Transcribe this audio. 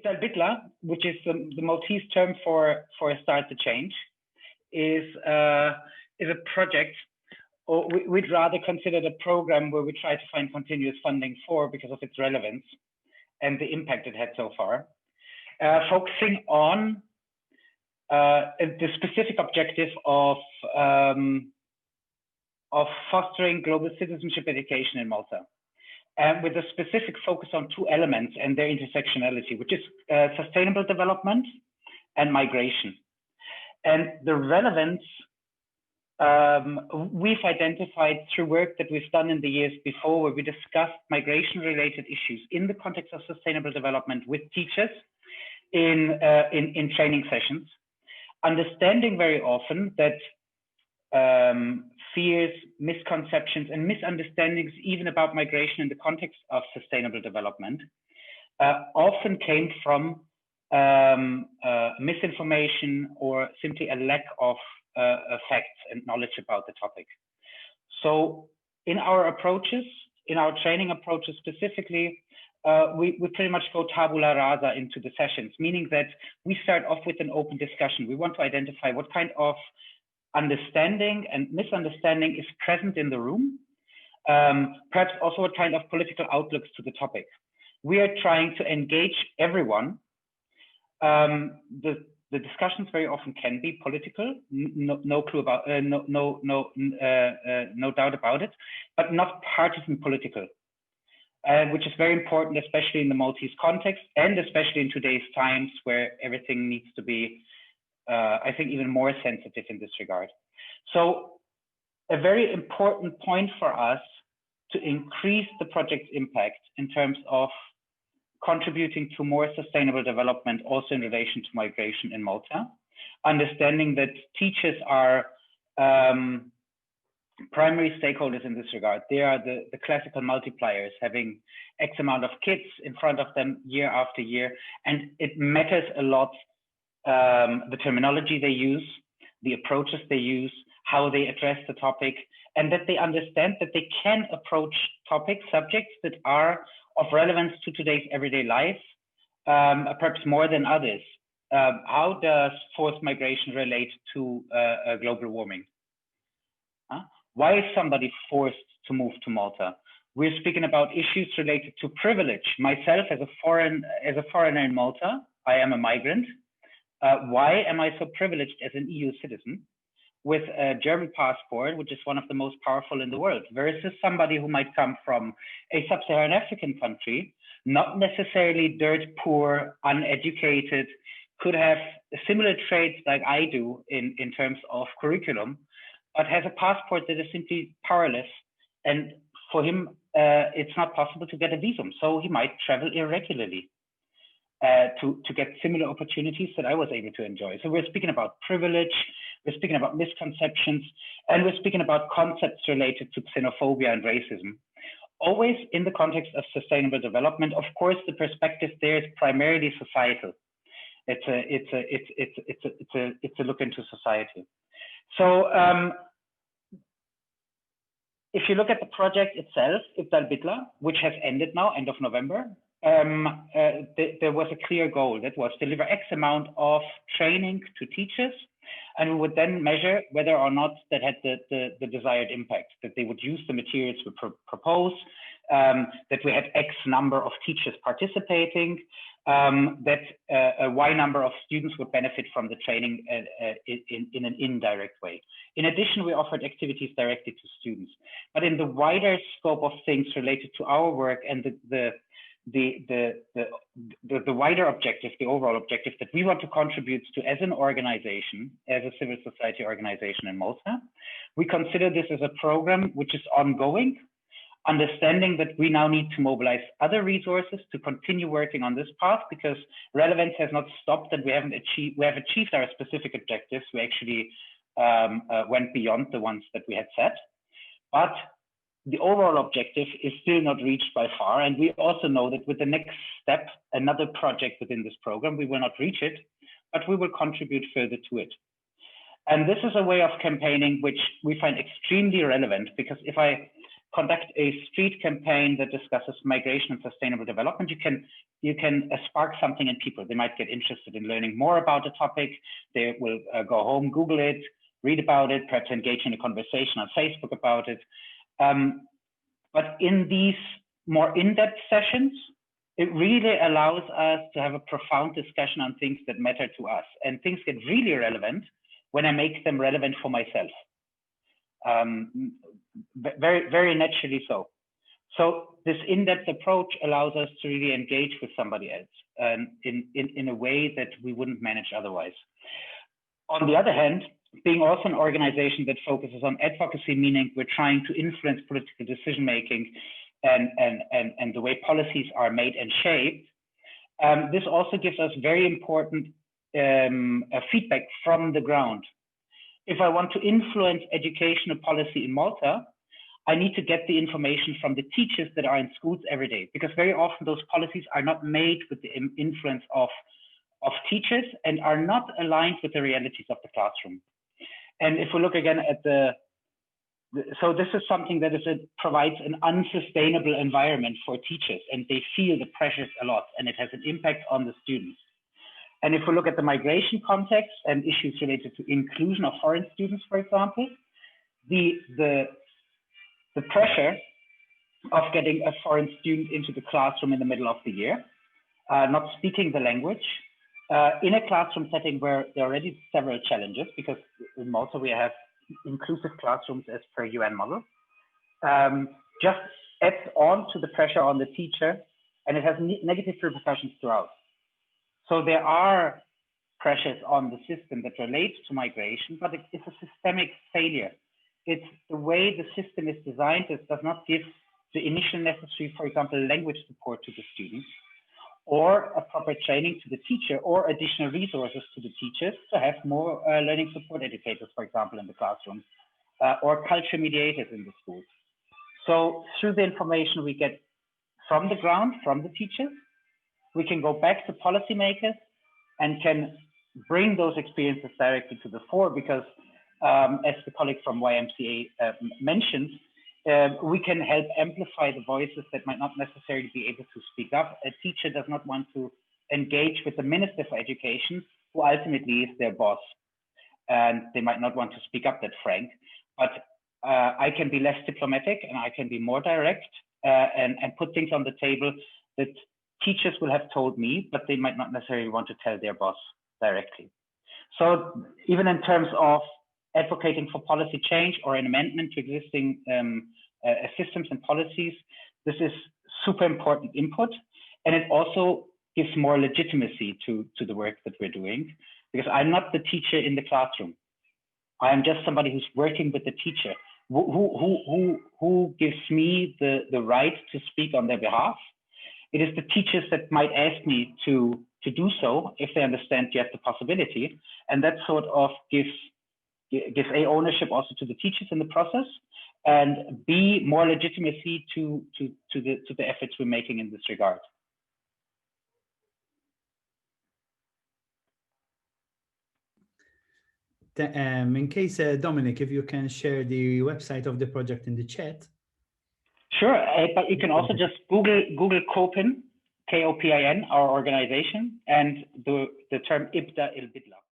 bidla, which is the Maltese term for a start to change, is a project, or we'd rather consider it a program where we try to find continuous funding for because of its relevance and the impact it had so far, focusing on the specific objective of fostering global citizenship education in Malta, and with a specific focus on two elements and their intersectionality, which is sustainable development and migration. And the relevance we've identified through work that we've done in the years before, where we discussed migration-related issues in the context of sustainable development with teachers in training sessions, understanding very often that fears, misconceptions, and misunderstandings even about migration in the context of sustainable development often came from misinformation or simply a lack of facts and knowledge about the topic. So in our approaches, in our training approaches specifically, we pretty much go tabula rasa into the sessions, meaning that we start off with an open discussion. We want to identify what kind of understanding and misunderstanding is present in the room, perhaps also what kind of political outlooks to the topic. We are trying to engage everyone. The discussions very often can be political, no doubt about it, but not partisan political, which is very important, especially in the Maltese context, and especially in today's times where everything needs to be, I think, even more sensitive in this regard. So a very important point for us to increase the project's impact in terms of contributing to more sustainable development, also in relation to migration in Malta, understanding that teachers are primary stakeholders in this regard. They are the classical multipliers, having X amount of kids in front of them year after year, and it matters a lot the terminology they use, the approaches they use, how they address the topic, and that they understand that they can approach topics, subjects that are of relevance to today's everyday life, perhaps more than others. How does forced migration relate to global warming? Why is somebody forced to move to Malta? We're speaking about issues related to privilege. Myself, as a foreigner in Malta, I am a migrant. Why am I so privileged as an EU citizen with a German passport, which is one of the most powerful in the world, versus somebody who might come from a sub-Saharan African country, not necessarily dirt poor, uneducated, could have similar traits like I do in terms of curriculum, but has a passport that is simply powerless. And for him, it's not possible to get a visum. So he might travel irregularly to get similar opportunities that I was able to enjoy. So we're speaking about privilege, we're speaking about misconceptions, and we're speaking about concepts related to xenophobia and racism. Always in the context of sustainable development. Of course, the perspective there is primarily societal. It's a look into society. So if you look at the project itself, Ibda bidla, which has ended now, end of November, there was a clear goal that was deliver X amount of training to teachers, and we would then measure whether or not that had the desired impact, that they would use the materials we propose, that we had X number of teachers participating, that a Y number of students would benefit from the training in an indirect way. In addition, we offered activities directly to students. But in the wider scope of things related to our work and the wider objective, the overall objective that we want to contribute to as an organization, as a civil society organization in Malta, we consider this as a program which is ongoing, understanding that we now need to mobilize other resources to continue working on this path, because relevance has not stopped and we have achieved our specific objectives. We actually went beyond the ones that we had set, but the overall objective is still not reached by far. And we also know that with the next step, another project within this program, we will not reach it, but we will contribute further to it. And this is a way of campaigning which we find extremely relevant, because if I conduct a street campaign that discusses migration and sustainable development, you can spark something in people. They might get interested in learning more about the topic. They will go home, Google it, read about it, perhaps engage in a conversation on Facebook about it. But in these more in-depth sessions, it really allows us to have a profound discussion on things that matter to us. And things get really relevant when I make them relevant for myself. Very, very naturally so. So this in-depth approach allows us to really engage with somebody else in a way that we wouldn't manage otherwise. On the other hand, being also an organization that focuses on advocacy, meaning we're trying to influence political decision-making and the way policies are made and shaped, this also gives us very important feedback from the ground. If I want to influence educational policy in Malta, I need to get the information from the teachers that are in schools every day, because very often those policies are not made with the influence of teachers and are not aligned with the realities of the classroom. And if we look again at so this is something that provides an unsustainable environment for teachers, and they feel the pressures a lot, and it has an impact on the students. And if we look at the migration context and issues related to inclusion of foreign students, for example, the pressure of getting a foreign student into the classroom in the middle of the year, not speaking the language, in a classroom setting where there are already several challenges, because in Malta we have inclusive classrooms as per UN model, just adds on to the pressure on the teacher, and it has negative repercussions throughout. So there are pressures on the system that relate to migration, but it's a systemic failure. It's the way the system is designed. It does not give the initial necessary, for example, language support to the students, or a proper training to the teacher, or additional resources to the teachers to have more learning support educators, for example, in the classroom, or culture mediators in the schools. So through the information we get from the ground, from the teachers, we can go back to policymakers and can bring those experiences directly to the fore, because as the colleague from YMCA mentioned, we can help amplify the voices that might not necessarily be able to speak up. A teacher does not want to engage with the Minister for Education, who ultimately is their boss, and they might not want to speak up that frank. But I can be less diplomatic, and I can be more direct, and put things on the table that teachers will have told me, but they might not necessarily want to tell their boss directly. So even in terms of advocating for policy change or an amendment to existing systems and policies, this is super important input. And it also gives more legitimacy to the work that we're doing, because I'm not the teacher in the classroom. I am just somebody who's working with the teacher, who gives me the right to speak on their behalf. It is the teachers that might ask me to do so if they understand yet the possibility. And that sort of gives A, ownership also to the teachers in the process, and B, more legitimacy to the efforts we're making in this regard. In case, Dominic, if you can share the website of the project in the chat. Sure, but you can also just Google Kopin, Kopin, our organization, and the term Ibda bidla.